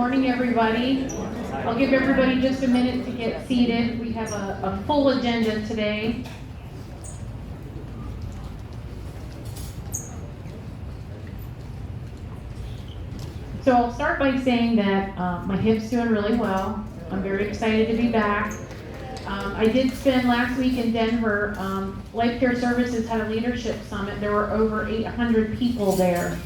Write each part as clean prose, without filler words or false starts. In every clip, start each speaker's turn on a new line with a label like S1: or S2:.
S1: morning, everybody. I'll give everybody just a minute to get seated. We have a full agenda today. So I'll start by saying that my hip's doing really well. I'm very excited to be back. I did spend last week in Denver. Life Care Services had a leadership summit. There were over 800 people there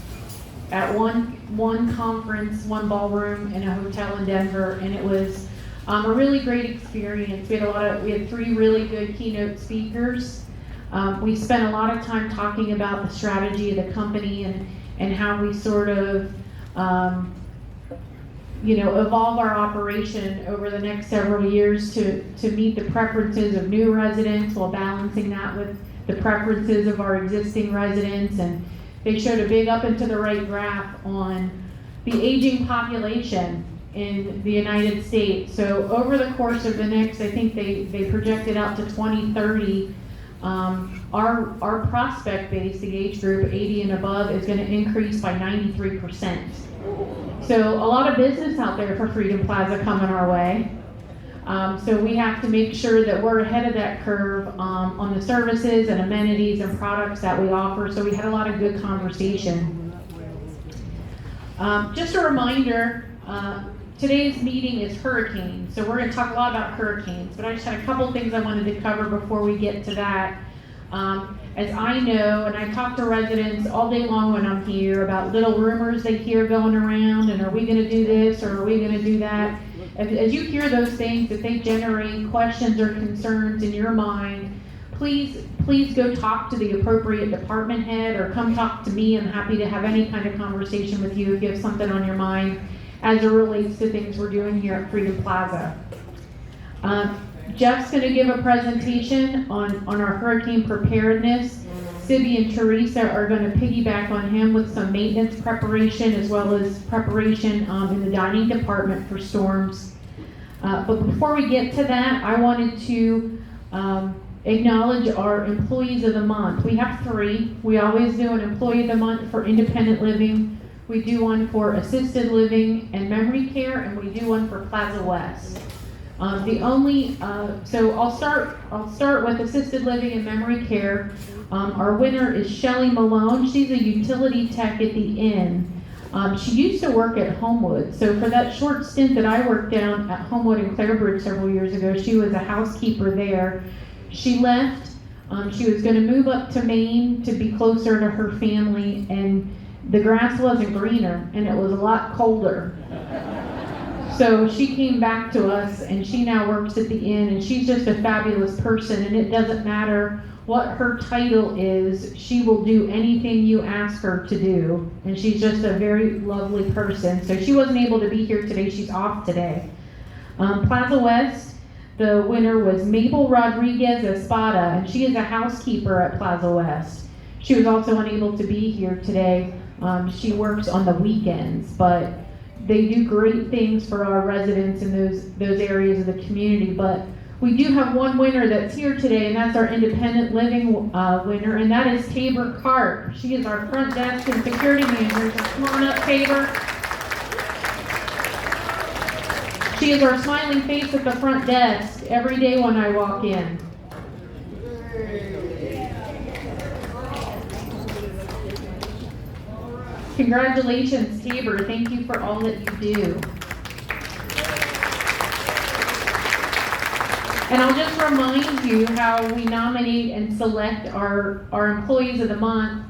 S1: at one conference, one ballroom in a hotel in Denver, and it was a really great experience. We had three really good keynote speakers. We spent a lot of time talking about the strategy of the company and how we sort of evolve our operation over the next several years to meet the preferences of new residents while balancing that with the preferences of our existing residents. And they showed a big up and to the right graph on the aging population in the United States. So over the course of the next, I think they projected out to 2030, our prospect base, the age group 80 and above, is going to increase by 93%. So a lot of business out there for Freedom Plaza coming our way. So we have to make sure that we're ahead of that curve on the services and amenities and products that we offer. So we had a lot of good conversation. Just a reminder, today's meeting is hurricanes. So we're going to talk a lot about hurricanes, but I just had a couple things I wanted to cover before we get to that. As I know, and I talk to residents all day long when I'm here about little rumors they hear going around, and are we going to do this or are we going to do that? As you hear those things, if they generate questions or concerns in your mind, please go talk to the appropriate department head or come talk to me. I'm happy to have any kind of conversation with you if you have something on your mind as it relates to things we're doing here at Freedom Plaza. Jeff's going to give a presentation on our hurricane preparedness. Sibby and Teresa are going to piggyback on him with some maintenance preparation as well as preparation in the dining department for storms. But before we get to that, I wanted to acknowledge our employees of the month. We have three. We always do an employee of the month for independent living. We do one for assisted living and memory care, and we do one for Plaza West. So I'll start with assisted living and memory care. Our winner is Shelly Malone. She's a utility tech at the inn. She used to work at Homewood. So for that short stint that I worked down at Homewood in Clarebridge several years ago, she was a housekeeper there. She left. She was going to move up to Maine to be closer to her family, and the grass wasn't greener, and it was a lot colder. So she came back to us, and she now works at the inn, and she's just a fabulous person, and it doesn't matter what her title is, she will do anything you ask her to do, and she's just a very lovely person. So she wasn't able to be here today, she's off today. Plaza West, the winner was Mabel Rodriguez Espada, and she is a housekeeper at Plaza West. She was also unable to be here today. She works on the weekends, but they do great things for our residents in those areas of the community. But we do have one winner that's here today, and that's our independent living winner, and that is Tabor Karp. She is our front desk and security manager. So come on up, Tabor. She is our smiling face at the front desk every day when I walk in. Congratulations, Tabor. Thank you for all that you do. And I'll just remind you how we nominate and select our employees of the month.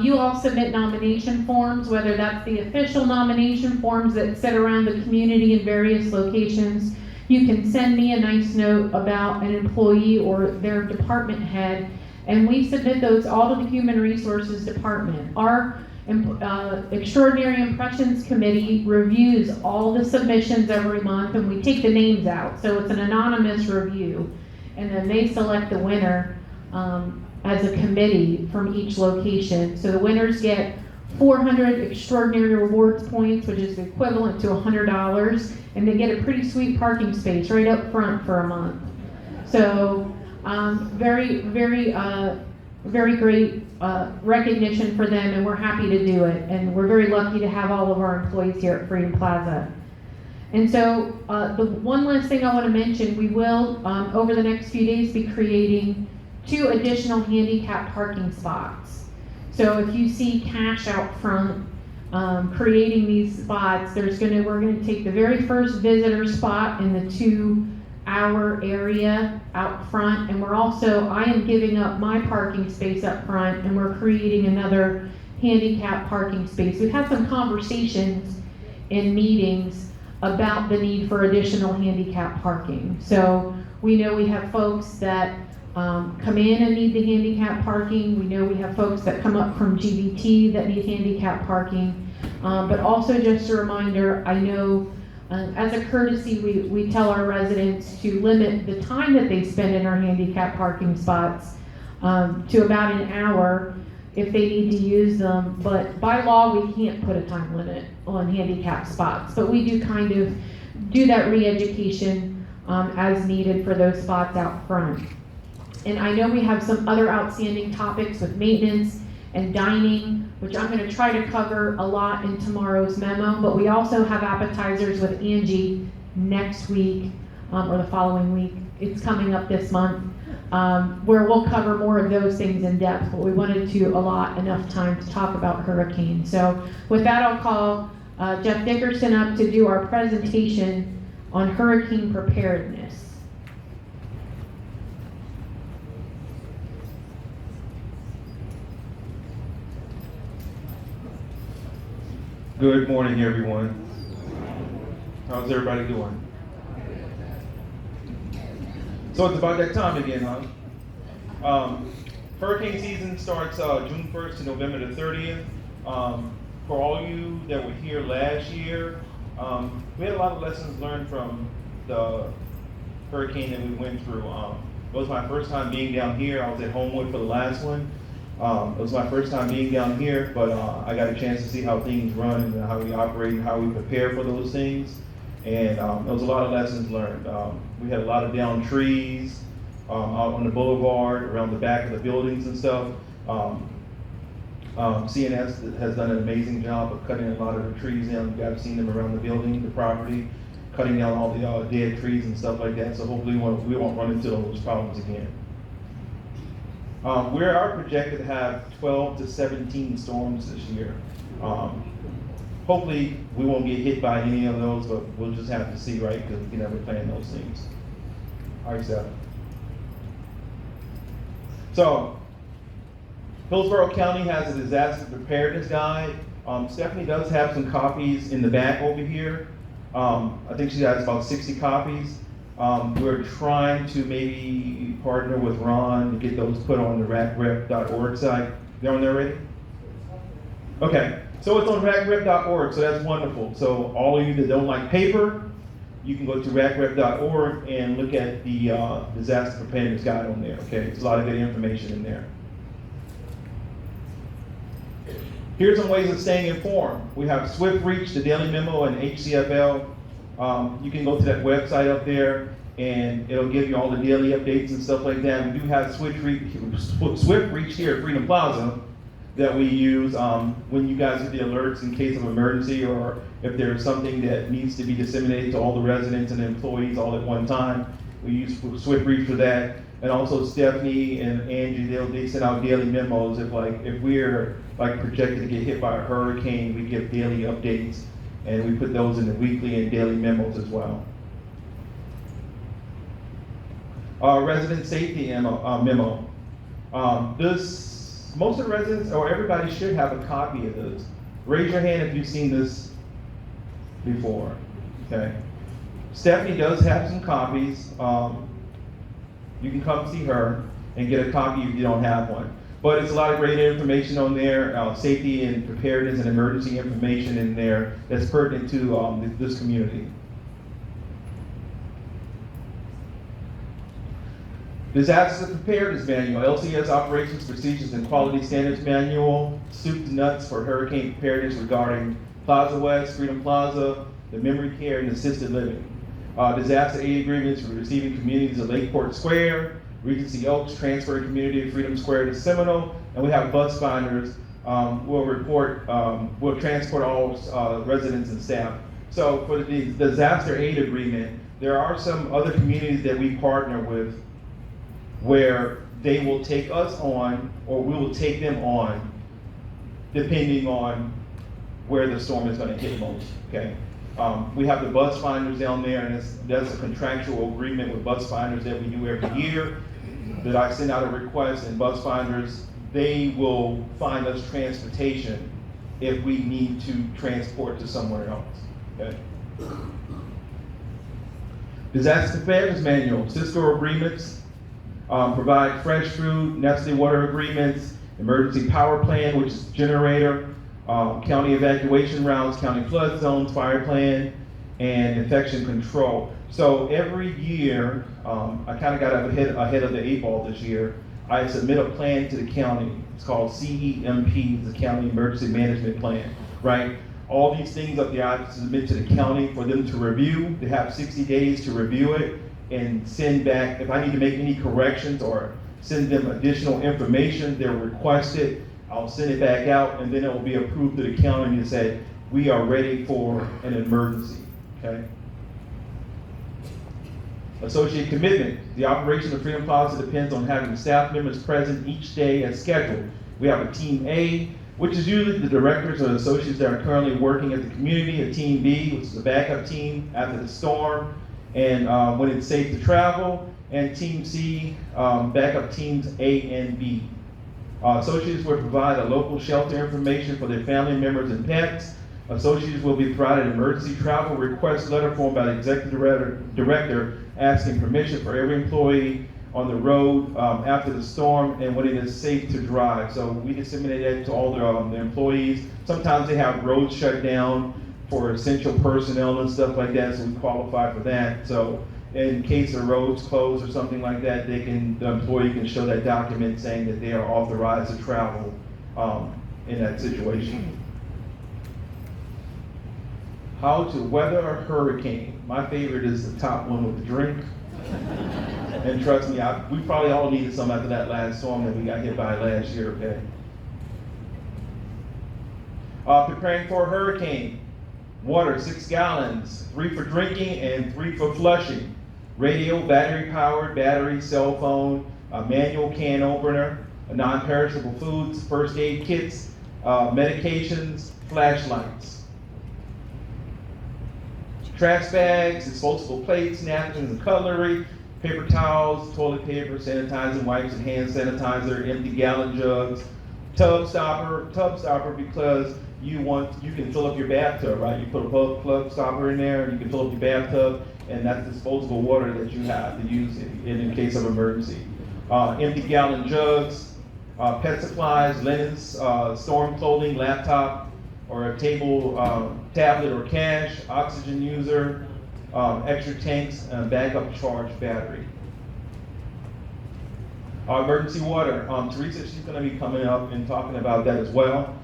S1: You all submit nomination forms, whether that's the official nomination forms that sit around the community in various locations. You can send me a nice note about an employee or their department head, and we submit those all to the Human Resources Department. Our Extraordinary Impressions Committee reviews all the submissions every month, and we take the names out. So it's an anonymous review, and then they select the winner as a committee from each location. So the winners get 400 Extraordinary Rewards points, which is equivalent to $100, and they get a pretty sweet parking space right up front for a month. So very great recognition for them, and we're happy to do it. And we're very lucky to have all of our employees here at Freedom Plaza. And so the one last thing I want to mention, we will, over the next few days, be creating 2 additional handicap parking spots. So if you see Cash out front creating these spots, we're going to take the very first visitor spot in the 2-hour area out front, and I am giving up my parking space up front, and we're creating another handicap parking space. We've had some conversations in meetings about the need for additional handicap parking. So we know we have folks that come in and need the handicap parking. We know we have folks that come up from GBT that need handicap parking. But also just a reminder, I know as a courtesy, we tell our residents to limit the time that they spend in our handicap parking spots to about an hour if they need to use them. But by law, we can't put a time limit on handicap spots. But we do kind of do that re-education as needed for those spots out front. And I know we have some other outstanding topics with maintenance and dining, which I'm going to try to cover a lot in tomorrow's memo. But we also have appetizers with Angie next week or the following week. It's coming up this month, where we'll cover more of those things in depth. But we wanted to allot enough time to talk about hurricane. So with that, I'll call Jeff Dickerson up to do our presentation on hurricane preparedness.
S2: Good morning, everyone. How's everybody doing? So it's about that time again, huh? Hurricane season starts June 1st to November the 30th. For all you that were here last year, we had a lot of lessons learned from the hurricane that we went through. It was my first time being down here. I was at Homewood for the last one. It was my first time being down here, but I got a chance to see how things run and how we operate and how we prepare for those things. And there was a lot of lessons learned. We had a lot of downed trees out on the boulevard, around the back of the buildings and stuff. CNS has done an amazing job of cutting a lot of the trees down. You guys have seen them around the building, the property, cutting down all the dead trees and stuff like that. So hopefully we won't run into those problems again. We are projected to have 12 to 17 storms this year. Hopefully we won't get hit by any of those, but we'll just have to see, right? Because we can never plan those things. All right, Seth. So, Hillsborough County has a disaster preparedness guide. Stephanie does have some copies in the back over here. I think she has about 60 copies. We're trying to maybe partner with Ron to get those put on the racrep.org site. They're on there already? Okay, so it's on racrep.org, so that's wonderful. So all of you that don't like paper, you can go to racrep.org and look at the disaster preparedness guide on there, okay? There's a lot of good information in there. Here's some ways of staying informed. We have SwiftReach, the Daily Memo, and HCFL. You can go to that website up there and it'll give you all the daily updates and stuff like that. We do have SwiftReach here at Freedom Plaza that we use when you guys get the alerts in case of emergency, or if there's something that needs to be disseminated to all the residents and employees all at one time. We use SwiftReach for that. And also Stephanie and Angie, they send out daily memos. If we're projected to get hit by a hurricane, we give daily updates. And we put those in the weekly and daily memos as well. Resident safety memo. Most of the residents, or everybody should have a copy of this. Raise your hand if you've seen this before, okay? Stephanie does have some copies. You can come see her and get a copy if you don't have one. But it's a lot of great information on there, safety and preparedness and emergency information in there that's pertinent to this community. Disaster Preparedness Manual, LCS Operations, Procedures, and Quality Standards Manual, soup to nuts for hurricane preparedness regarding Plaza West, Freedom Plaza, the memory care, and assisted living. Disaster aid agreements for receiving communities of Lakeport Square, Regency Oaks, transferring community of Freedom Square to Seminole, and we have bus finders. We'll transport all residents and staff So for the disaster aid agreement, there are some other communities that we partner with where they will take us on, or we will take them on, depending on where the storm is gonna hit most, okay? We have the bus finders down there, and that's a contractual agreement with bus finders that we do every year, that I send out a request, and bus finders, they will find us transportation if we need to transport to somewhere else, okay? Disaster Preparedness Manual, Cisco agreements, provide fresh fruit, Nestle water agreements, emergency power plan, which is generator, county evacuation routes, county flood zones, fire plan, and infection control. So every year, I kind of got ahead of the 8 ball this year. I submit a plan to the county. It's called CEMP, the County Emergency Management Plan, right? All these things up there I have to submit to the county for them to review. They have 60 days to review it and send back, if I need to make any corrections or send them additional information, they'll request it. I'll send it back out, and then it will be approved to the county and say, we are ready for an emergency, okay? Associate commitment. The operation of Freedom Plaza depends on having staff members present each day as scheduled. We have a Team A, which is usually the directors or associates that are currently working at the community, a Team B, which is a backup team after the storm, and when it's safe to travel, and Team C, backup teams A and B. Associates will provide a local shelter information for their family members and pets. Associates will be provided an emergency travel request letter form by the executive director asking permission for every employee on the road after the storm and when it is safe to drive. So we disseminate that to all the employees. Sometimes they have roads shut down for essential personnel and stuff like that, so we qualify for that. So in case the roads close or something like that, the employee can show that document saying that they are authorized to travel in that situation. How to weather a hurricane. My favorite is the top one with the drink. And trust me, we probably all needed some after that last storm that we got hit by last year, okay? Preparing for a hurricane. Water, 6 gallons, 3 for drinking and 3 for flushing. Radio, battery powered, battery, cell phone, a manual can opener, non-perishable foods, first aid kits, medications, flashlights. Trash bags, disposable plates, napkins and cutlery, paper towels, toilet paper, sanitizing wipes and hand sanitizer, empty gallon jugs, tub stopper because you can fill up your bathtub, right? You put a plug stopper in there and you can fill up your bathtub, and that's disposable water that you have to use in case of emergency. Empty gallon jugs, pet supplies, linens, storm clothing, laptop, or a table, tablet or cash, oxygen user, extra tanks, and backup charge battery. Emergency water. Teresa, she's going to be coming up and talking about that as well.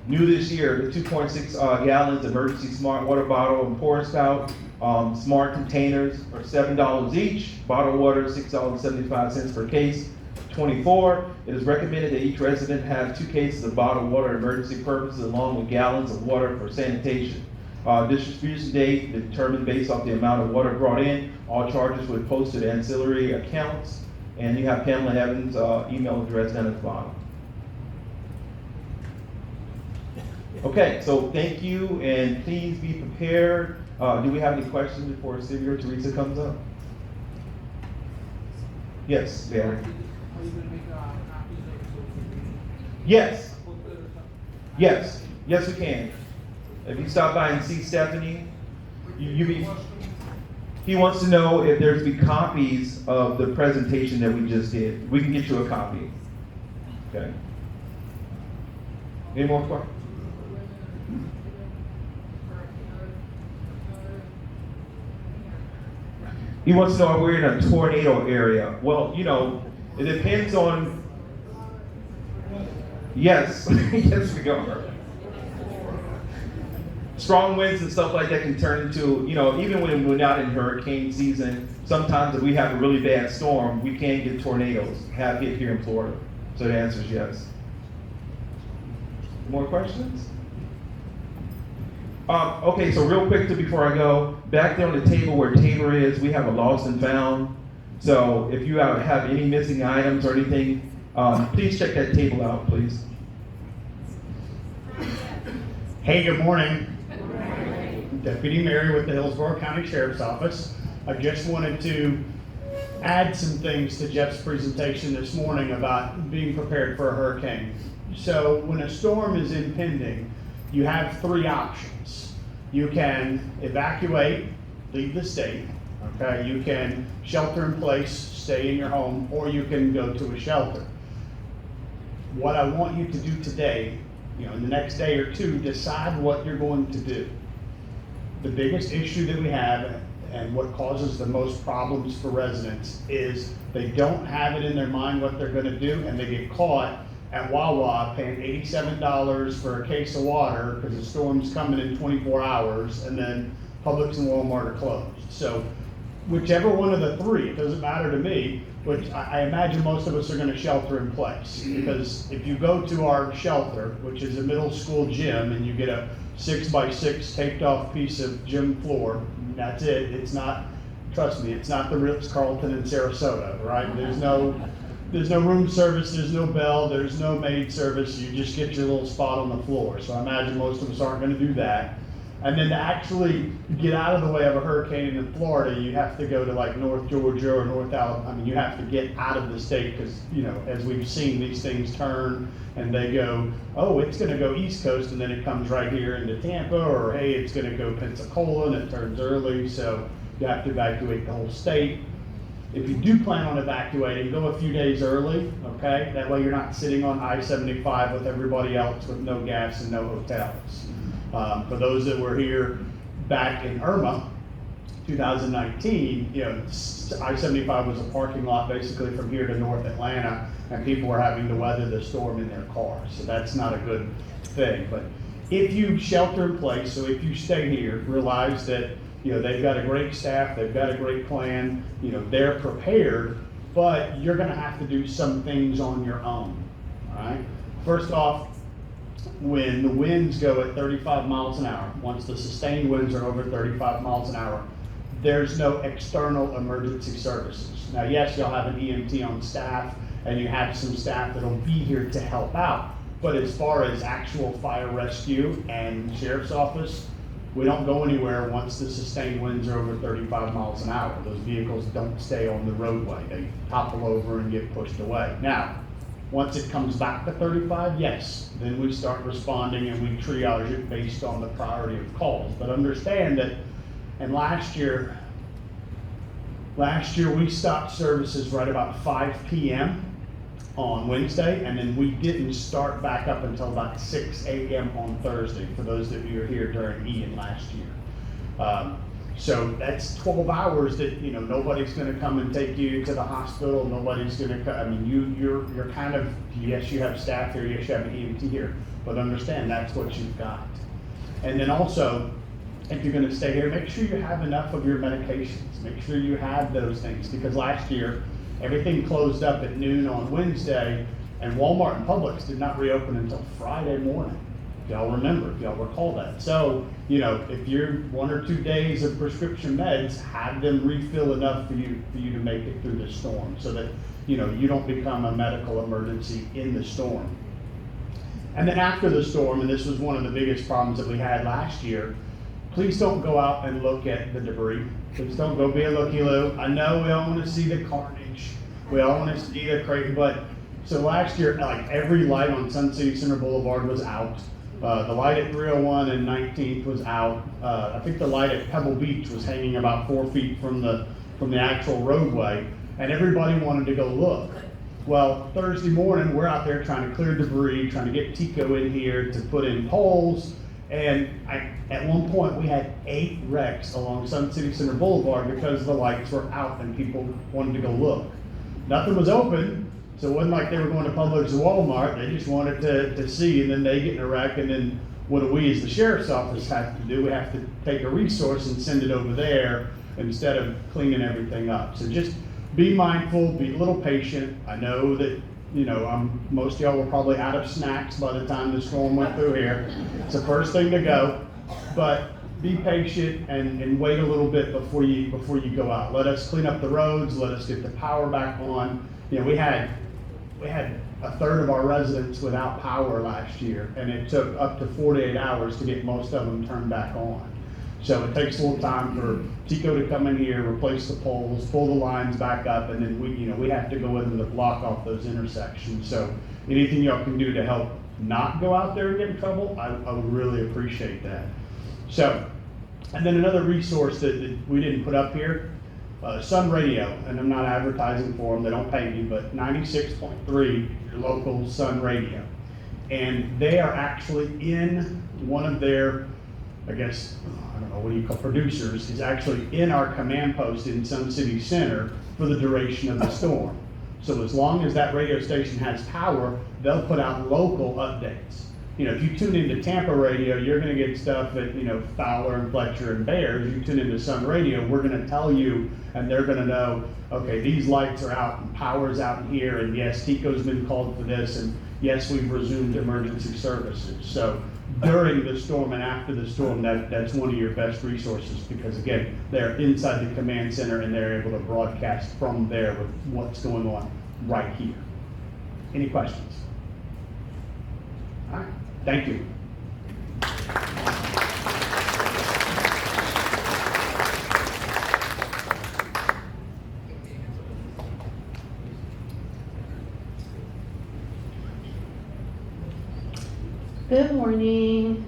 S2: New this year, the 2.6 gallons emergency smart water bottle and pour spout. Smart containers are $7 each. Bottled water, $6.75 per case. 24, it is recommended that each resident have 2 cases of bottled water for emergency purposes along with gallons of water for sanitation. Distribution date determined based off the amount of water brought in. All charges were posted to ancillary accounts. And you have Pamela Evans' email address down at the bottom. Okay, so thank you, and please be prepared. Do we have any questions before Sylvia or Teresa comes up? Yes, Barry.
S3: Are you going to make copies of social media?
S2: Yes.
S3: Booklet or something?
S2: Yes. Yes, we can. If you stop by and see Stephanie, he wants to know if there's be copies of the presentation that we just did. We can get you a copy. Okay. Any more questions? He wants to know if we're in a tornado area. Well, you know, it depends on. Yes, yes, we are. Strong winds and stuff like that can turn into, you know, even when we're not in hurricane season, sometimes if we have a really bad storm, we can get tornadoes, have hit here in Florida. So the answer is yes. More questions? Okay, so real quick before I go, back there on the table where Tabor is, we have a lost and found. So if you have any missing items or anything, please check that table out, please.
S4: Hey, good morning. Deputy Mary with the Hillsborough County Sheriff's Office. I just wanted to add some things to Jeff's presentation this morning about being prepared for a hurricane. So when a storm is impending, you have three options. You can evacuate, leave the state, okay? You can shelter in place, stay in your home, or you can go to a shelter. What I want you to do today, in the next day or two, decide what you're going to do. The biggest issue that we have and what causes the most problems for residents is they don't have it in their mind what they're gonna do, and they get caught at Wawa paying $87 for a case of water because the storm's coming in 24 hours, and then Publix and Walmart are closed. So whichever one of the three, it doesn't matter to me, which I imagine most of us are gonna shelter in place. Because if you go to our shelter, which is a middle school gym, and you get a 6x6 taped off piece of gym floor, that's it. It's not, trust me, it's not the Ritz-Carlton in Sarasota, right? There's no room service, there's no bell, there's no maid service. You just get your little spot on the floor. So I imagine most of us aren't gonna do that. And then to actually get out of the way of a hurricane in Florida, you have to go to like North Georgia or North Alabama. I mean, you have to get out of the state because, as we've seen, these things turn and they go, oh, it's going to go East Coast, and then it comes right here into Tampa, or hey, it's going to go Pensacola and it turns early, so you have to evacuate the whole state. If you do plan on evacuating, go a few days early, okay? That way you're not sitting on I-75 with everybody else with no gas and no hotels. For those that were here back in Irma, 2019, I-75 was a parking lot basically from here to North Atlanta, and people were having to weather the storm in their cars. So that's not a good thing. But if you shelter in place, so if you stay here, realize that they've got a great staff, they've got a great plan, they're prepared, but you're going to have to do some things on your own. All right. First off, when the winds go at 35 miles an hour, once the sustained winds are over 35 miles an hour, there's no external emergency services. Now, yes, you'll have an EMT on staff, and you have some staff that'll be here to help out. But as far as actual fire rescue and sheriff's office, we don't go anywhere once the sustained winds are over 35 miles an hour. Those vehicles don't stay on the roadway. They topple over and get pushed away. Now, once it comes back to 35, yes, then we start responding and we triage it based on the priority of calls. But understand that, and last year we stopped services right about 5 p.m. on Wednesday, and then we didn't start back up until about 6 a.m. on Thursday, for those of you who were here during Ian last year. So that's 12 hours that, nobody's gonna come and take you to the hospital, nobody's gonna come, I mean, you're kind of, yes, you have staff here, yes, you have an EMT here, but understand that's what you've got. And then also, if you're gonna stay here, make sure you have enough of your medications, make sure you have those things, because last year, everything closed up at noon on Wednesday, and Walmart and Publix did not reopen until Friday morning. If y'all remember, if y'all recall that. So, if you're 1 or 2 days of prescription meds, have them refill enough for you to make it through the storm, so that, you don't become a medical emergency in the storm. And then after the storm, and this was one of the biggest problems that we had last year, please don't go out and look at the debris. Please don't go be a looky-loo. I know we all want to see the carnage. We all want to see the crazy, but so last year, like every light on Sun City Center Boulevard was out. The light at 301 and 19th was out. I think the light at Pebble Beach was hanging about 4 feet from the actual roadway, and everybody wanted to go look. Well, Thursday morning, we're out there trying to clear debris, trying to get Tico in here to put in poles. And at one point, we had 8 wrecks along Sun City Center Boulevard because the lights were out and people wanted to go look. Nothing was open, so it wasn't like they were going to Publix or Walmart. They just wanted to see, and then they get in a wreck, and then what do we as the sheriff's office have to do? We have to take a resource and send it over there instead of cleaning everything up. So just be mindful, be a little patient. I know that most of y'all were probably out of snacks by the time the storm went through here. It's the first thing to go. but be patient and wait a little bit before you go out. Let us clean up the roads, let us get the power back on. You know, we had a third of our residents without power last year, and it took up to 48 hours to get most of them turned back on. So it takes a little time for Tico to come in here, replace the poles, pull the lines back up, and then we have to go in to block off those intersections. So anything y'all can do to help not go out there and get in trouble, I would really appreciate that. So, and then another resource that we didn't put up here, Sun Radio, and I'm not advertising for them, they don't pay me, but 96.3, your local Sun Radio. And they are actually in one of their, I guess, I don't know, what do you call producers, is actually in our command post in Sun City Center for the duration of the storm. So as long as that radio station has power, they'll put out local updates. You know, if you tune into Tampa radio, you're gonna get stuff that, you know, Fowler and Fletcher and Bears. You tune into Sun Radio, we're gonna tell you, and they're gonna know, okay, these lights are out and power's out in here, and yes, Tico's been called for this, and yes, we've resumed emergency services. So during the storm and after the storm, that's one of your best resources, because again, they're inside the command center and they're able to broadcast from there with what's going on right here. Any questions? All right, thank you.
S1: Good morning.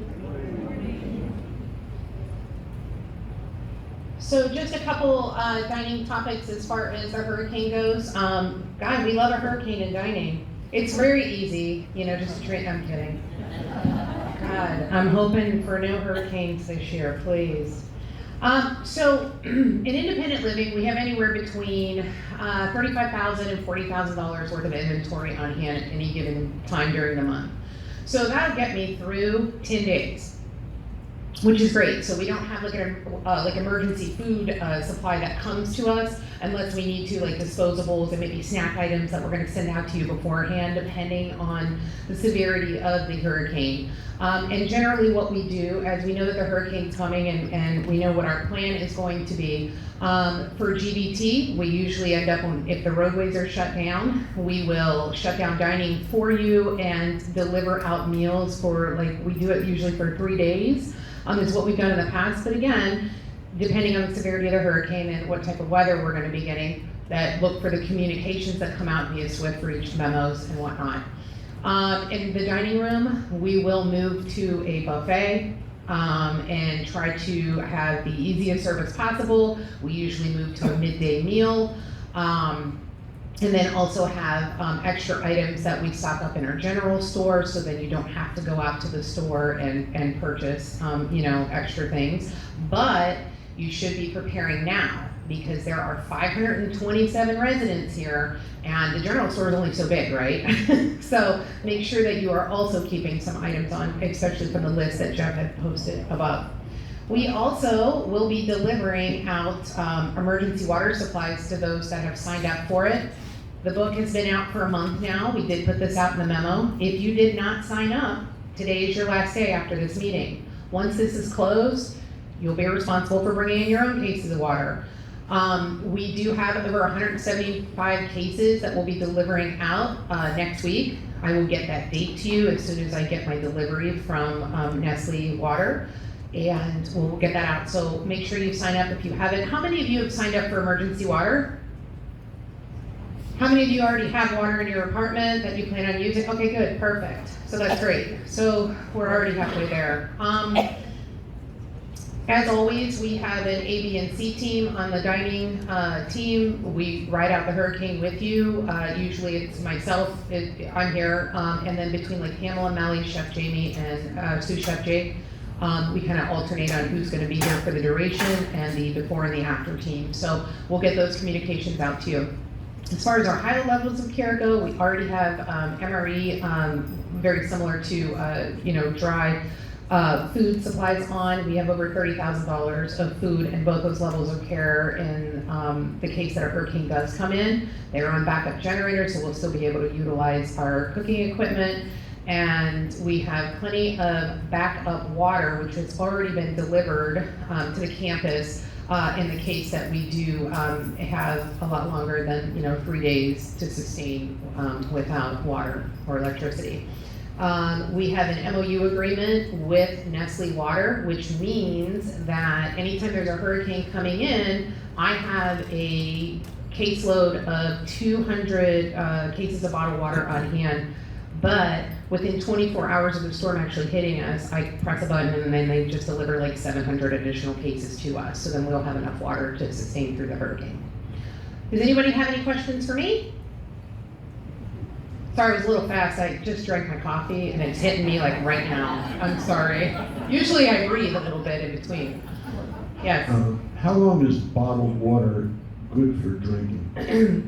S1: So just a couple dining topics as far as the hurricane goes. God, we love a hurricane in dining. It's very easy, you know, just to treat, I'm kidding. God, I'm hoping for no hurricanes this year, please. So in independent living, we have anywhere between $35,000 and $40,000 worth of inventory on hand at any given time during the month. So that'll get me through 10 days, which is great. So we don't have like an emergency food supply that comes to us unless we need to, like disposables and maybe snack items that we're gonna send out to you beforehand, depending on the severity of the hurricane. And generally what we do, as we know that the hurricane's coming and we know what our plan is going to be, for GBT, we usually end up, if the roadways are shut down, we will shut down dining for you and deliver out meals for, like, we do it usually for 3 days. Is what we've done in the past, but again, depending on the severity of the hurricane and what type of weather we're gonna be getting, that look for the communications that come out via Swift Reach memos and whatnot. In the dining room, we will move to a buffet and try to have the easiest service possible. We usually move to a midday meal. And then also have extra items that we stock up in our general store, so that you don't have to go out to the store and purchase, you know, extra things. But you should be preparing now, because there are 527 residents here, and the general store is only so big, right? So make sure that you are also keeping some items on, especially from the list that Jeff had posted above. We also will be delivering out emergency water supplies to those that have signed up for it. The book has been out for a month now. We did put this out in the memo. If you did not sign up, today is your last day after this meeting. Once this is closed, you'll be responsible for bringing in your own cases of water. We do have over 175 cases that we'll be delivering out next week. I will get that date to you as soon as I get my delivery from Nestle Water, and we'll get that out. So make sure you sign up if you haven't. How many of you have signed up for emergency water? How many of you already have water in your apartment that you plan on using? Okay, good, perfect. So that's great. So we're already halfway there. As always, we have an A, B, and C team on the dining team. We ride out the hurricane with you. Usually it's myself, I'm here, and then between like Pamela, Melly, Chef Jamie, and sous chef Jake, we kind of alternate on who's going to be here for the duration and the before and the after team. So we'll get those communications out to you. As far as our higher levels of care go, we already have MRE, very similar to you know, dry food supplies on. We have over $30,000 of food in both those levels of care in the case that a hurricane does come in. They're on backup generators, so we'll still be able to utilize our cooking equipment. and we have plenty of backup water, which has already been delivered to the campus in the case that we do have a lot longer than 3 days to sustain without water or electricity. We have an MOU agreement with Nestle Water, which means that anytime there's a hurricane coming in, I have a caseload of 200 cases of bottled water on hand. But within 24 hours of the storm actually hitting us, I press a button and then they just deliver like 700 additional cases to us. So then we'll have enough water to sustain through the hurricane. Does anybody have any questions for me? Sorry, it was a little fast. I just drank my coffee and it's hitting me like right now. I'm sorry. Usually I breathe a little bit in between. Yes.
S5: How long is bottled water good for drinking?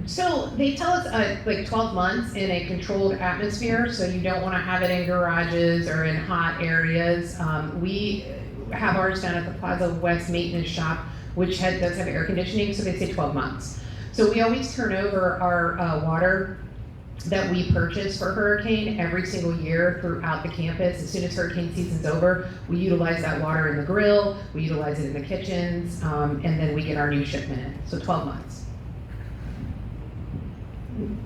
S1: So they tell us like 12 months in a controlled atmosphere, so you don't want to have it in garages or in hot areas. We have ours down at the Plaza West maintenance shop, which does have air conditioning, so they say 12 months. So we always turn over our water that we purchase for hurricane every single year throughout the campus. As soon as hurricane season's over, we utilize that water in the grill, we utilize it in the kitchens, and then we get our new shipment in. So 12 months.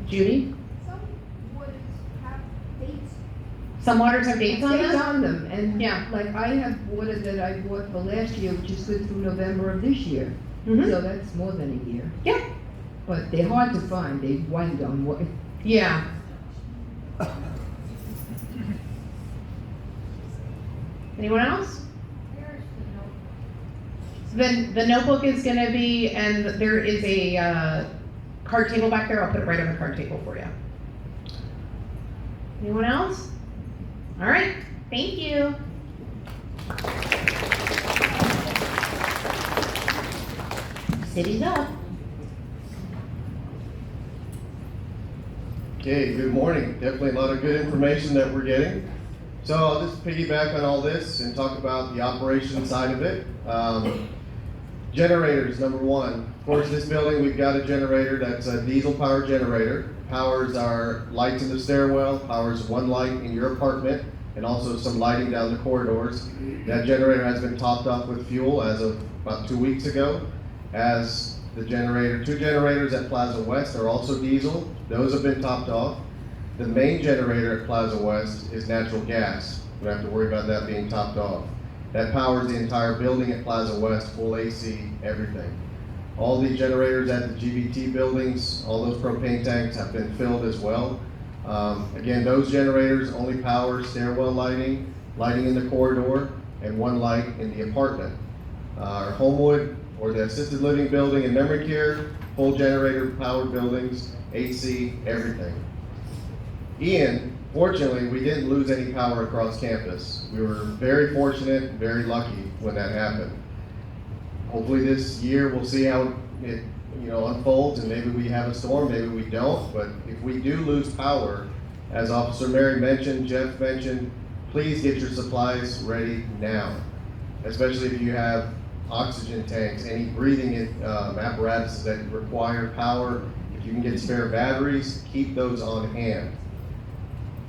S1: Judy?
S6: Some waters have dates.
S1: Some waters have dates on
S6: Dates
S1: them?
S6: on them, and
S1: Yeah.
S6: like I have water that I bought for last year, which is good through November of this year.
S1: Mhm.
S6: So that's more than a year.
S1: Yeah.
S6: But they're hard to find, they wind on what,
S1: Yeah. Anyone else? Then the notebook is gonna be, and there is a card table back there. I'll put it right on the card table for you. Anyone else? All right, thank you. City's up.
S7: Okay, good morning. Definitely a lot of good information that we're getting. So I'll just piggyback on all this and talk about the operation side of it. Generators, number one. Of course, this building, we've got a generator that's a diesel power generator. Powers our lights in the stairwell, powers one light in your apartment, and also some lighting down the corridors. That generator has been topped off with fuel as of about 2 weeks ago. As the two generators at Plaza West are also diesel. Those have been topped off. The main generator at Plaza West is natural gas. We don't have to worry about that being topped off. That powers the entire building at Plaza West, full AC, everything. All the generators at the GBT buildings, all those propane tanks have been filled as well. Again, those generators only power stairwell lighting, lighting in the corridor, and one light in the apartment. Our Homewood or the assisted living building and memory care, full generator powered buildings, AC, everything. Ian, fortunately, we didn't lose any power across campus. We were very fortunate, very lucky when that happened. Hopefully this year we'll see how it unfolds, and maybe we have a storm, maybe we don't. But if we do lose power, as Officer Mary mentioned, Jeff mentioned, please get your supplies ready now, especially if you have oxygen tanks, any breathing apparatuses that require power. If you can get spare batteries, keep those on hand.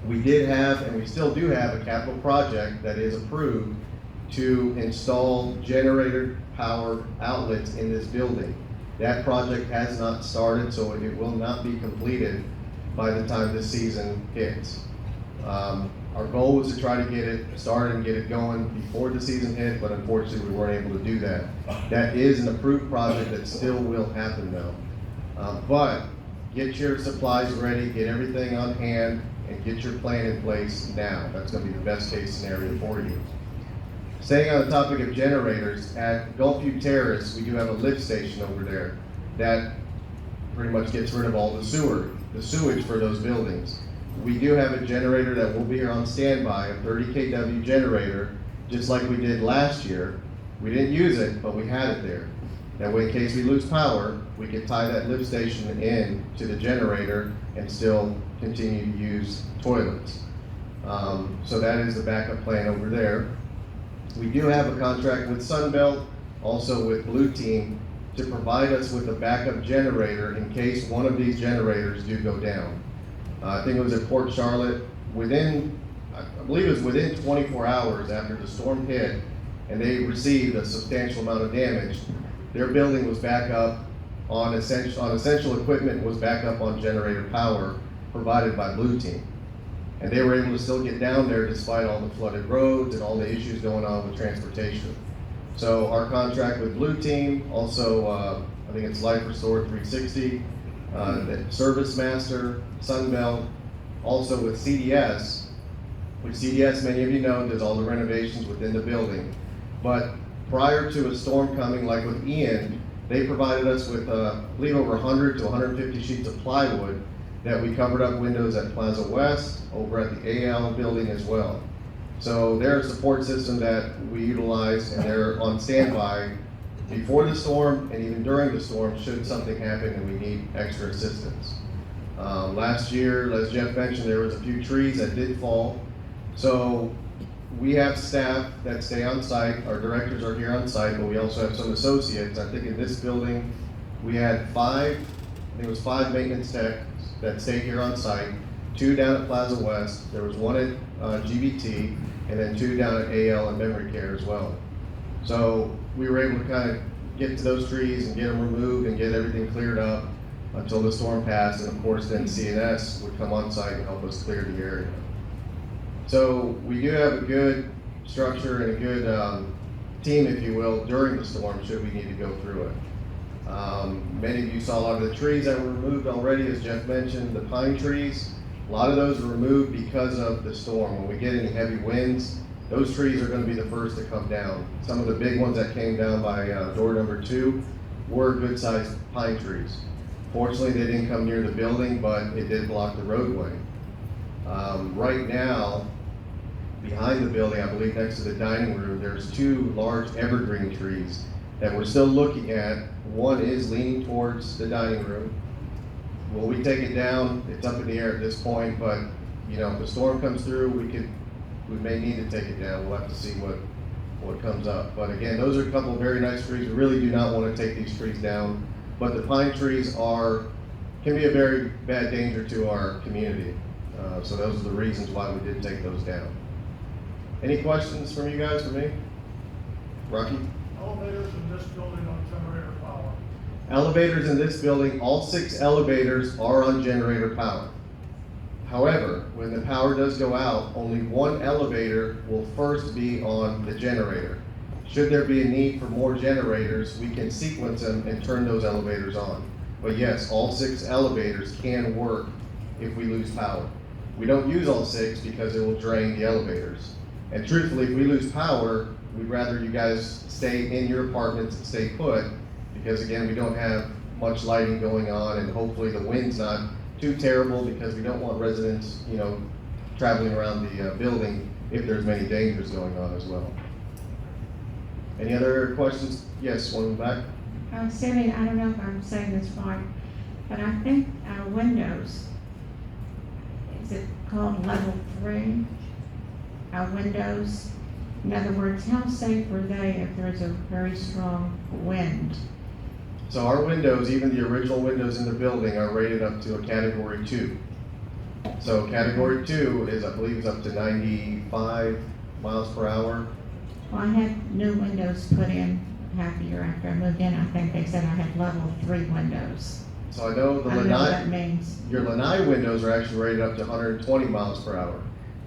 S7: We did have, and we still do have, a capital project that is approved to install generator power outlets in this building. That project has not started, so it will not be completed by the time this season hits. Our goal was to try to get it started and get it going before the season hit, but unfortunately we weren't able to do that. That is an approved project that still will happen though. But get your supplies ready, get everything on hand, and get your plan in place now. That's going to be the best case scenario for you. Staying on the topic of generators, at Gulfview Terrace, we do have a lift station over there that pretty much gets rid of all the sewage for those buildings. We do have a generator that will be here on standby, a 30 kW generator, just like we did last year. We didn't use it, but we had it there. That way, in case we lose power, we can tie that lift station in to the generator and still continue to use toilets. So that is the backup plan over there. We do have a contract with Sunbelt, also with Blue Team, to provide us with a backup generator in case one of these generators do go down. I think it was at Port Charlotte. Within I believe it was within 24 hours after the storm hit, and they received a substantial amount of damage, their building was back up on essential equipment, was back up on generator power provided by Blue Team. And they were able to still get down there despite all the flooded roads and all the issues going on with transportation. So our contract with Blue Team, also, I think it's Life Restore 360, Service Master, Sunbelt, also with CDS, which CDS, many of you know, does all the renovations within the building. But prior to a storm coming, like with Ian, they provided us with, I believe, over 100 to 150 sheets of plywood that we covered up windows at Plaza West, over at the AL building as well. So they're a support system that we utilize, and they're on standby before the storm and even during the storm should something happen and we need extra assistance. Last year, as Jeff mentioned, there was a few trees that did fall. So we have staff that stay on site. Our directors are here on site, but we also have some associates. I think in this building, we had five maintenance techs that stayed here on site, 2 down at Plaza West, there was 1 at GBT, and then 2 down at AL and Memory Care as well. So we were able to kind of get to those trees and get them removed and get everything cleared up until the storm passed, and of course then CNS would come on site and help us clear the area. So we do have a good structure and a good team, if you will, during the storm should we need to go through it. Many of you saw a lot of the trees that were removed already, as Jeff mentioned, the pine trees. A lot of those were removed because of the storm. When we get any heavy winds, those trees are going to be the first to come down. Some of the big ones that came down by door number 2 were good-sized pine trees. Fortunately, they didn't come near the building, but it did block the roadway. Right now, behind the building, I believe next to the dining room, there's 2 large evergreen trees that we're still looking at. One is leaning towards the dining room. Will we take it down? It's up in the air at this point, but you know, if the storm comes through, we may need to take it down. We'll have to see what comes up. But again, those are a couple of very nice trees. We really do not want to take these trees down. But the pine trees can be a very bad danger to our community. So those are the reasons why we did take those down. Any questions from you guys for me? Rocky?
S3: Elevators in this building on generator power.
S7: Elevators in this building, all 6 elevators are on generator power. However, when the power does go out, only 1 elevator will first be on the generator. Should there be a need for more generators, we can sequence them and turn those elevators on. But yes, all 6 elevators can work if we lose power. We don't use all 6 because it will drain the elevators. And truthfully, if we lose power, we'd rather you guys stay in your apartments and stay put, because again, we don't have much lighting going on, and hopefully the wind's not too terrible, because we don't want residents, you know, traveling around the building if there's many dangers going on as well. Any other questions? Yes, one in the back.
S8: Sammy, I don't know if I'm saying this right, but I think our windows, is it called level 3? Our windows, in other words, how safe are they if there's a very strong wind?
S7: So our windows, even the original windows in the building, are rated up to a category 2. So category 2 is, I believe, is up to 95 miles per hour.
S8: Well, I had new windows put in half a year after I moved in. I think they said I had level 3 windows.
S7: So I know the
S8: I don't know what that
S7: lanai,
S8: means.
S7: your lanai windows are actually rated up to 120 miles per hour.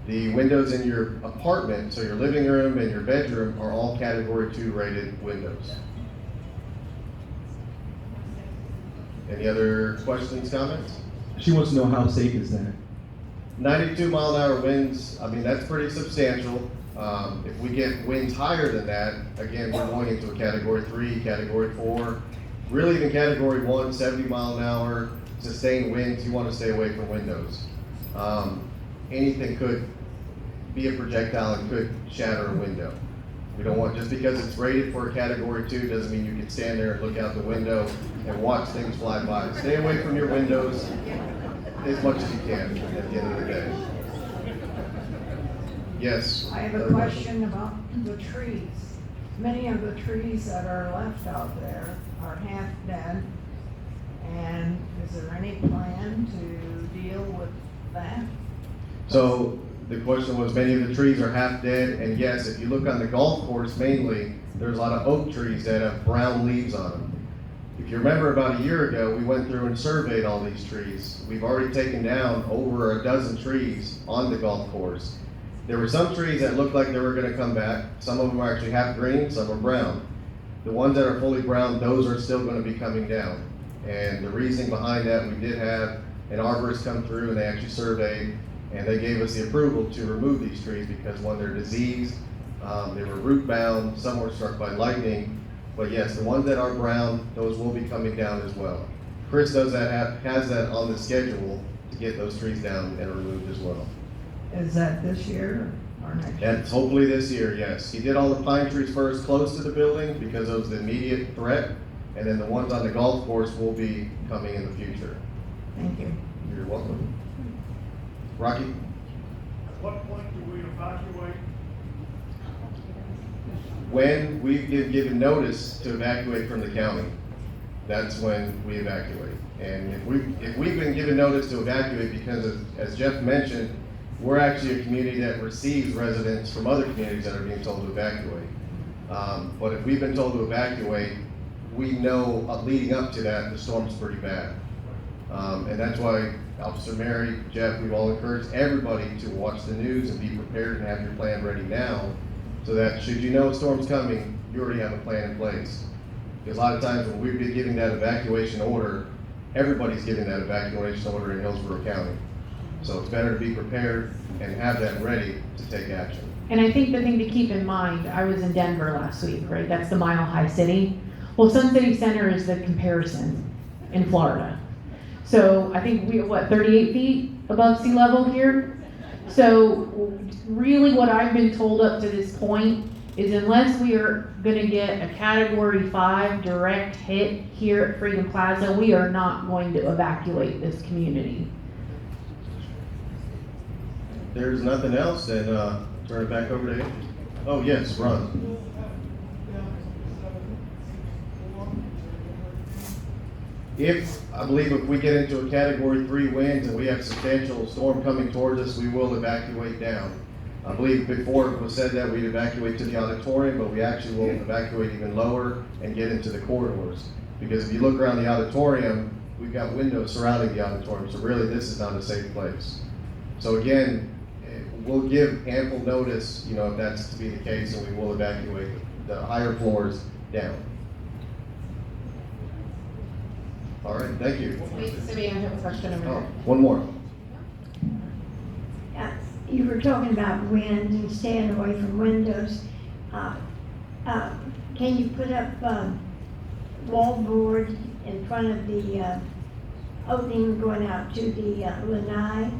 S7: The windows in your apartment, so your living room and your bedroom, are all category 2 rated windows. Any other questions, comments?
S5: She wants to know how safe is that?
S7: 92 mile an hour winds, I mean, that's pretty substantial. If we get winds higher than that, again, we're going into a category 3, category 4, really even category 1, 70 mile an hour, sustained winds, you want to stay away from windows. Anything could be a projectile and could shatter a window. We don't want, just because it's rated for a category 2 doesn't mean you can stand there and look out the window and watch things fly by. Stay away from your windows as much as you can at the end of the day. Yes?
S9: I have a question about the trees. Many of the trees that are left out there are half dead. And is there any plan to deal with that?
S7: So the question was, many of the trees are half dead, and yes, if you look on the golf course mainly, there's a lot of oak trees that have brown leaves on them. If you remember about a year ago, we went through and surveyed all these trees. We've already taken down over a dozen trees on the golf course. There were some trees that looked like they were gonna come back. Some of them are actually half green, some are brown. The ones that are fully brown, those are still gonna be coming down. And the reasoning behind that, we did have an arborist come through and they actually surveyed, and they gave us the approval to remove these trees because one, they're diseased, they were root bound, some were struck by lightning. But yes, the ones that are brown, those will be coming down as well. Chris has that on the schedule to get those trees down and removed as well.
S9: Is that this year or next year?
S7: That's hopefully this year, yes. He did all the pine trees first close to the building because it was the immediate threat, and then the ones on the golf course will be coming in the future.
S9: Thank you.
S7: You're welcome. Rocky?
S3: At what point do we evacuate?
S7: When we've been given notice to evacuate from the county, that's when we evacuate. And if we've been given notice to evacuate, because as Jeff mentioned, we're actually a community that receives residents from other communities that are being told to evacuate. But if we've been told to evacuate, we know leading up to that, the storm's pretty bad. And that's why Officer Mary, Jeff, we've all encouraged everybody to watch the news and be prepared and have your plan ready now, so that should you know a storm's coming, you already have a plan in place. Because a lot of times when we've been giving that evacuation order, everybody's giving that evacuation order in Hillsborough County. So it's better to be prepared and have that ready to take action.
S1: And I think the thing to keep in mind, I was in Denver last week, right? That's the Mile High City. Well, Sun City Center is the comparison in Florida. So I think we are, 38 feet above sea level here? So really what I've been told up to this point is unless we are gonna get a Category 5 direct hit here at Freedom Plaza, we are not going to evacuate this community.
S7: If there's nothing else, then turn it back over to you. Oh, yes, Ron. I believe if we get into a Category 3 winds and we have substantial storm coming towards us, we will evacuate down. I believe before it was said that we'd evacuate to the auditorium, but we actually will evacuate even lower and get into the corridors. Because if you look around the auditorium, we've got windows surrounding the auditorium, so really this is not a safe place. So again, we'll give ample notice, if that's to be the case, and we will evacuate the higher floors down. All right, thank you.
S1: Sylvia, I have a question over
S7: Oh,
S1: there.
S7: one more.
S8: You were talking about winds and staying away from windows. Can you put up wallboard in front of the opening going out to the lanai?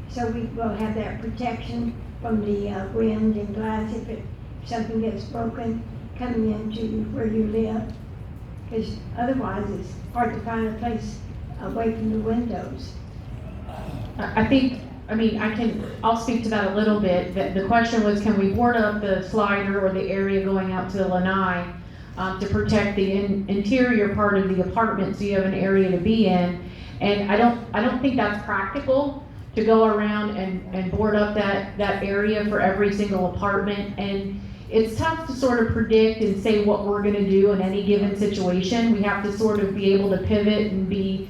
S8: So we will have that protection from the wind and glass if something gets broken coming into where you live? Because otherwise it's hard to find a place away from the windows.
S1: I'll speak to that a little bit. The question was, can we board up the slider or the area going out to the lanai to protect the interior part of the apartment so you have an area to be in? And I don't think that's practical to go around and board up that area for every single apartment. And it's tough to sort of predict and say what we're gonna do in any given situation. We have to sort of be able to pivot and be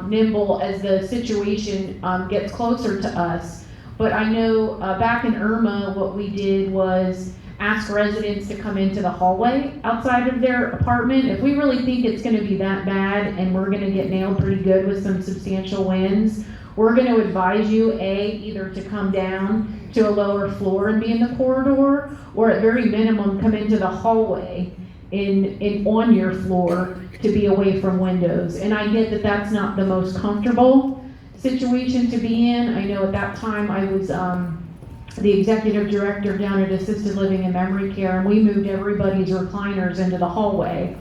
S1: nimble as the situation gets closer to us. But I know back in Irma, what we did was ask residents to come into the hallway outside of their apartment. If we really think it's gonna be that bad and we're gonna get nailed pretty good with some substantial winds, we're gonna advise you, either to come down to a lower floor and be in the corridor, or at very minimum, come into the hallway on your floor to be away from windows. And I get that that's not the most comfortable situation to be in. I know at that time I was the executive director down at Assisted Living and Memory Care, and we moved everybody's recliners into the hallway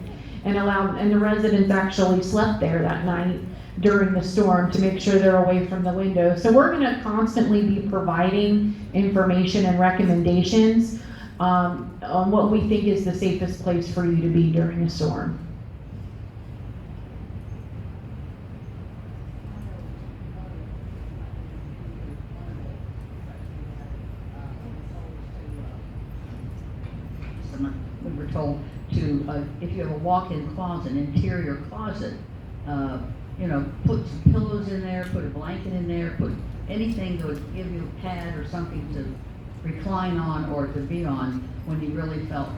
S1: and the residents actually slept there that night during the storm to make sure they're away from the window. So we're gonna constantly be providing information and recommendations on what we think is the safest place for you to be during a storm.
S10: told to, if you have a walk-in closet, an interior closet, put some pillows in there, put a blanket in there, put anything that would give you a pad or something to recline on or to be on when you really felt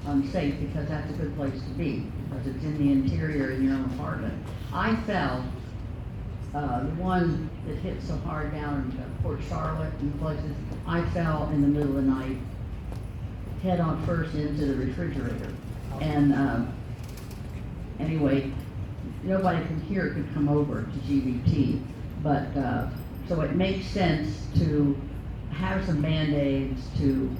S10: unsafe, because that's a good place to be, because it's in the interior in your own apartment. I fell, the one that hit so hard down in Port Charlotte and places, I fell in the middle of the night, head on first into the refrigerator. And anyway, nobody from here could come over to GVT, but so it makes sense to have some Band-Aids, to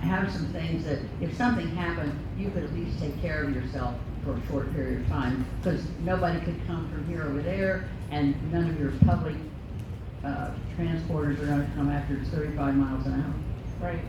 S10: have some things that if something happened, you could at least take care of yourself for a short period of time, because nobody could come from here over there, and none of your public transporters are going to come after it's 35 miles an hour.
S1: Right.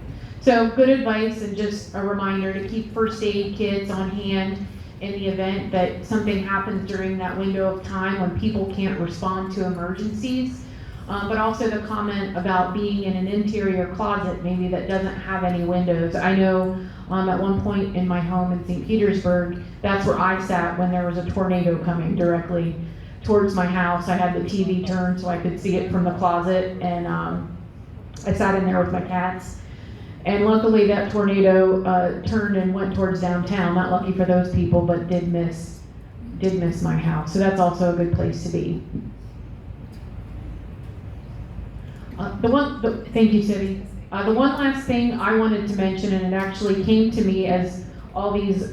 S1: So good advice, and just a reminder to keep first aid kits on hand in the event that something happens during that window of time when people can't respond to emergencies. But also the comment about being in an interior closet, maybe that doesn't have any windows. I know at one point in my home in St. Petersburg, that's where I sat when there was a tornado coming directly towards my house. I had the TV turned so I could see it from the closet, and I sat in there with my cats. And luckily that tornado turned and went towards downtown. Not lucky for those people, but did miss my house. So that's also a good place to be. Thank you, Sibby. The one last thing I wanted to mention, and it actually came to me as all these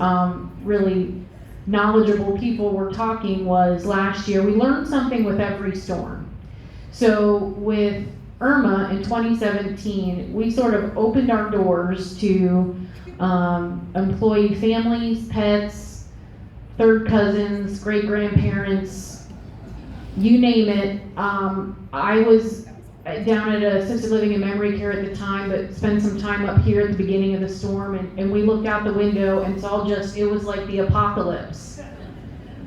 S1: really knowledgeable people were talking, was last year we learned something with every storm. So with Irma in 2017, we sort of opened our doors to employee families, pets, third cousins, great grandparents, you name it. I was down at assisted living and memory care at the time, but spent some time up here at the beginning of the storm, and we looked out the window and saw it was like the apocalypse.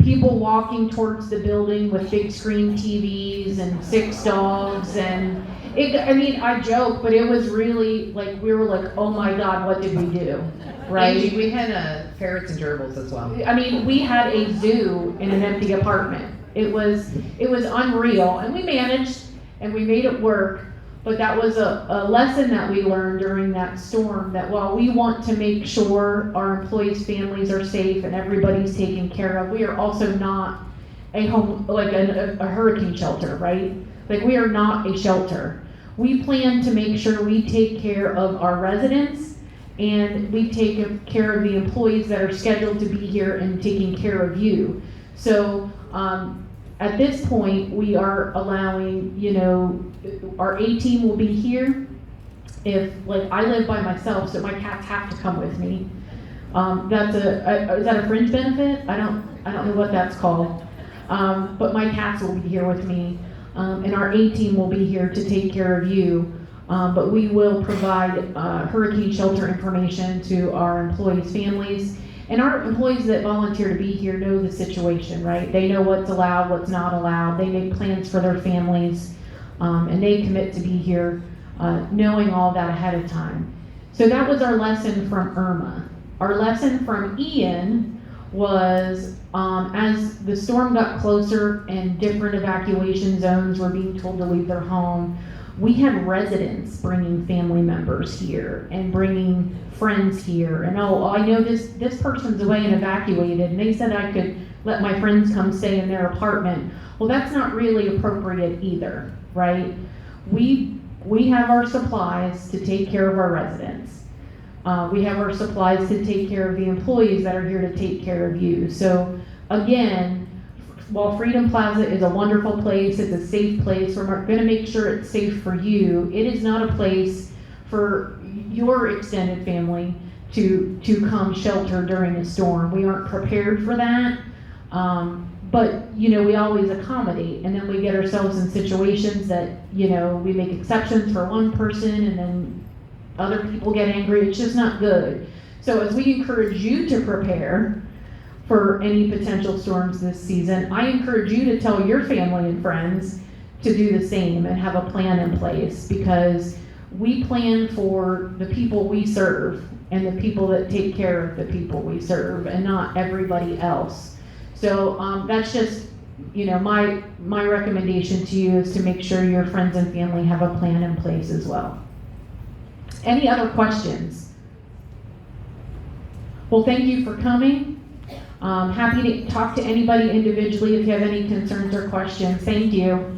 S1: People walking towards the building with big screen TVs and 6 dogs, and I joke, but it was really like, we were like, oh my God, what did we do? Right?
S11: Angie, we had ferrets and gerbils as well.
S1: We had a zoo in an empty apartment. It was unreal, and we managed, and we made it work, but that was a lesson that we learned during that storm, that while we want to make sure our employees' families are safe and everybody's taken care of, we are also not a hurricane shelter, right? Like, we are not a shelter. We plan to make sure we take care of our residents, and we take care of the employees that are scheduled to be here and taking care of you. So, at this point, we are allowing, our A-team will be here. If, I live by myself, so my cats have to come with me. Is that a fringe benefit? I don't know what that's called. But my cats will be here with me, and our A-team will be here to take care of you. But we will provide hurricane shelter information to our employees' families. And our employees that volunteer to be here know the situation, right? They know what's allowed, what's not allowed. They make plans for their families, and they commit to be here knowing all that ahead of time. So that was our lesson from Irma. Our lesson from Ian was, as the storm got closer and different evacuation zones were being told to leave their home, we had residents bringing family members here and bringing friends here, and I know this person's away and evacuated, and they said I could let my friends come stay in their apartment. Well, that's not really appropriate either, right? We have our supplies to take care of our residents. We have our supplies to take care of the employees that are here to take care of you. So again, while Freedom Plaza is a wonderful place, it's a safe place, we're going to make sure it's safe for you. It is not a place for your extended family to come shelter during a storm. We aren't prepared for that, but we always accommodate, and then we get ourselves in situations that we make exceptions for one person, and then other people get angry. It's just not good. So as we encourage you to prepare for any potential storms this season, I encourage you to tell your family and friends to do the same and have a plan in place, because we plan for the people we serve, and the people that take care of the people we serve and not everybody else. So, that's just, you know, my recommendation to you is to make sure your friends and family have a plan in place as well. Any other questions? Well, thank you for coming. Happy to talk to anybody individually if you have any concerns or questions. Thank you.